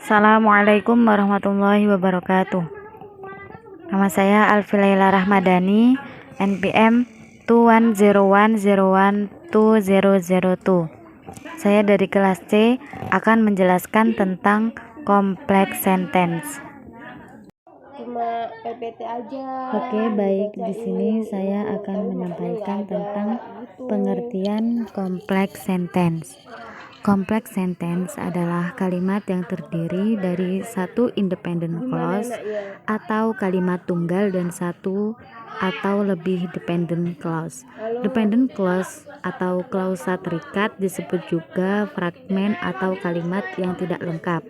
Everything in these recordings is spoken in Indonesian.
Assalamualaikum warahmatullahi wabarakatuh. Nama saya Alfilaila Rahmadani, NPM 2101012002. Saya dari kelas C akan menjelaskan tentang kompleks sentence. Cuma PPT aja. Oke, baik. Di sini saya akan menyampaikan tentang pengertian kompleks sentence. Kompleks sentence adalah kalimat yang terdiri dari satu independent clause atau kalimat tunggal dan satu atau lebih dependent clause. Dependent clause atau klausa terikat disebut juga fragmen atau kalimat yang tidak lengkap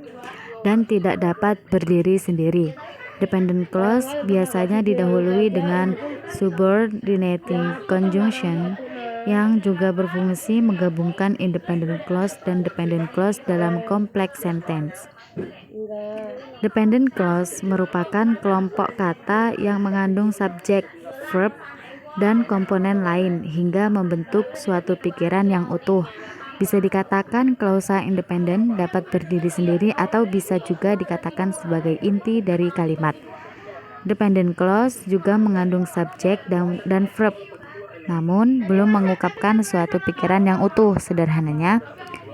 dan tidak dapat berdiri sendiri. Dependent clause biasanya didahului dengan subordinating conjunction yang juga berfungsi menggabungkan independent clause dan dependent clause dalam kompleks sentence. Dependent clause merupakan kelompok kata yang mengandung subjek, verb, dan komponen lain hingga membentuk suatu pikiran yang utuh. Bisa dikatakan klausa independen dapat berdiri sendiri atau bisa juga dikatakan sebagai inti dari kalimat. Dependent clause juga mengandung subjek dan verb, namun belum mengungkapkan suatu pikiran yang utuh. Sederhananya,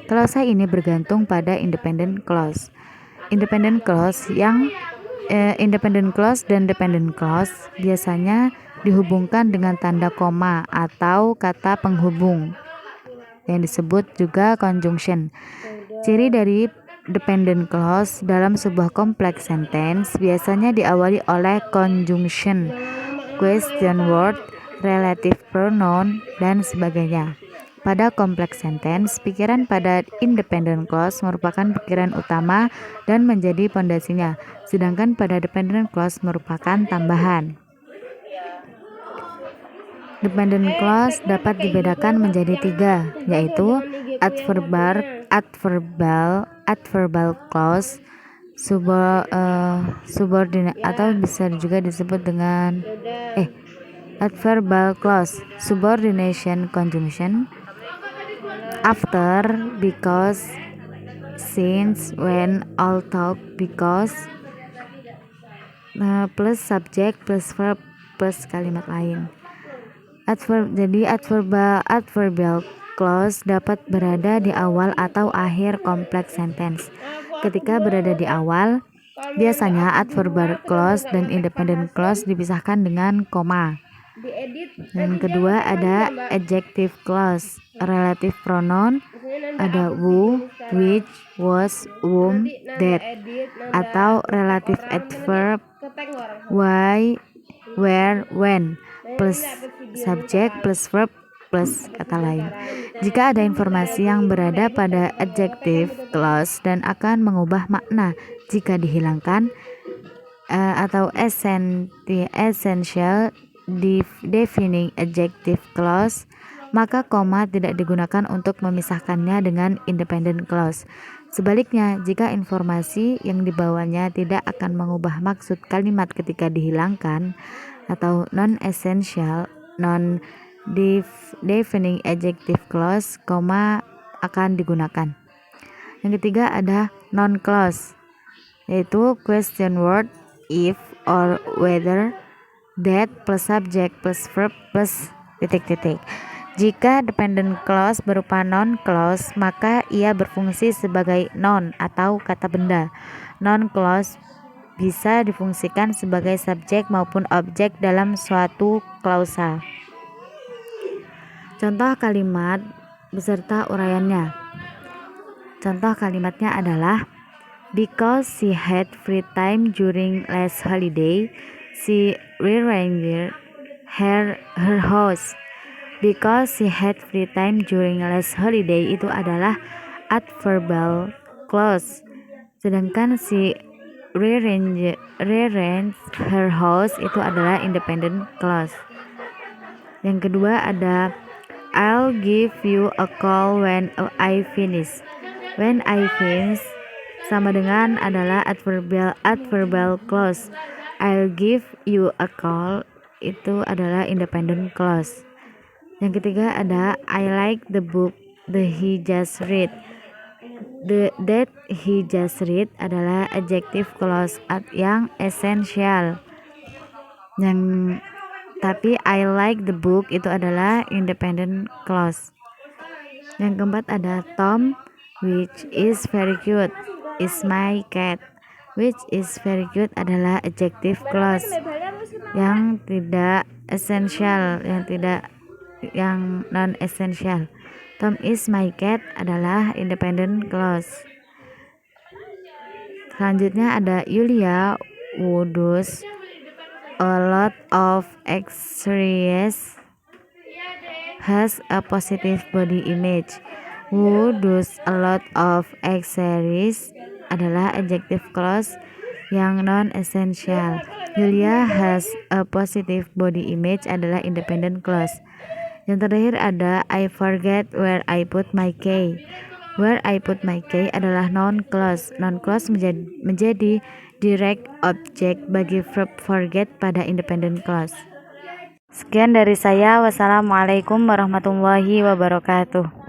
klausa ini bergantung pada independent clause. Independent clause dan dependent clause biasanya dihubungkan dengan tanda koma atau kata penghubung yang disebut juga conjunction. Ciri dari dependent clause dalam sebuah kompleks sentence biasanya diawali oleh conjunction, question word, relative pronoun, dan sebagainya. Pada kompleks sentence, pikiran pada independent clause merupakan pikiran utama dan menjadi pondasinya, sedangkan pada dependent clause merupakan tambahan. Dependent clause dapat dibedakan menjadi tiga, yaitu adverbal clause, subordinate atau bisa juga disebut dengan adverbal clause, subordination conjunction, after, because, since, when, although, because, plus subject plus verb plus kalimat lain. Adverbal clause dapat berada di awal atau akhir kompleks sentence. Ketika berada di awal, biasanya adverbal clause dan independent clause dipisahkan dengan koma. Dan kedua ada adjective clause, relative pronoun, ada who, which, was, whom, that, atau relative adverb, why, where, when, plus subjek plus verb plus kata lain. Jika ada informasi yang berada pada adjective clause dan akan mengubah makna jika dihilangkan atau essential defining adjective clause, maka koma tidak digunakan untuk memisahkannya dengan independent clause. Sebaliknya, jika informasi yang dibawanya tidak akan mengubah maksud kalimat ketika dihilangkan atau non-essential non-defining adjective clause, koma akan digunakan. Yang ketiga ada non-clause, yaitu question word, if or whether, that plus subject plus verb plus titik-titik. Jika dependent clause berupa non-clause, maka ia berfungsi sebagai noun atau kata benda. Non-clause bisa difungsikan sebagai subjek maupun objek dalam suatu klausa. Contoh kalimat beserta uraiannya. Contoh kalimatnya adalah because she had free time during last holiday, she rearranged her house. Because she had free time during last holiday itu adalah adverbal clause. Sedangkan she rearrange her house itu adalah independent clause. Yang kedua ada I'll give you a call when I finish. When I finish sama dengan adalah adverbal clause. I'll give you a call itu adalah independent clause. Yang ketiga ada I like the book that he just read. that he just read adalah adjective clause yang esensial. Tapi I like the book itu adalah independent clause. Yang keempat ada Tom, which is very cute, is my cat. Which is very cute adalah adjective clause yang tidak esensial, yang non esensial. Tom is my cat adalah independent clause. Selanjutnya ada Yulia, who does a lot of exercise, has a positive body image. Who does a lot of exercise adalah adjective clause yang non-essential. Yulia has a positive body image adalah independent clause. Yang terakhir ada I forget where I put my key. Where I put my key adalah noun clause. Noun clause menjadi direct object bagi verb forget pada independent clause. Sekian dari saya. Wassalamualaikum warahmatullahi wabarakatuh.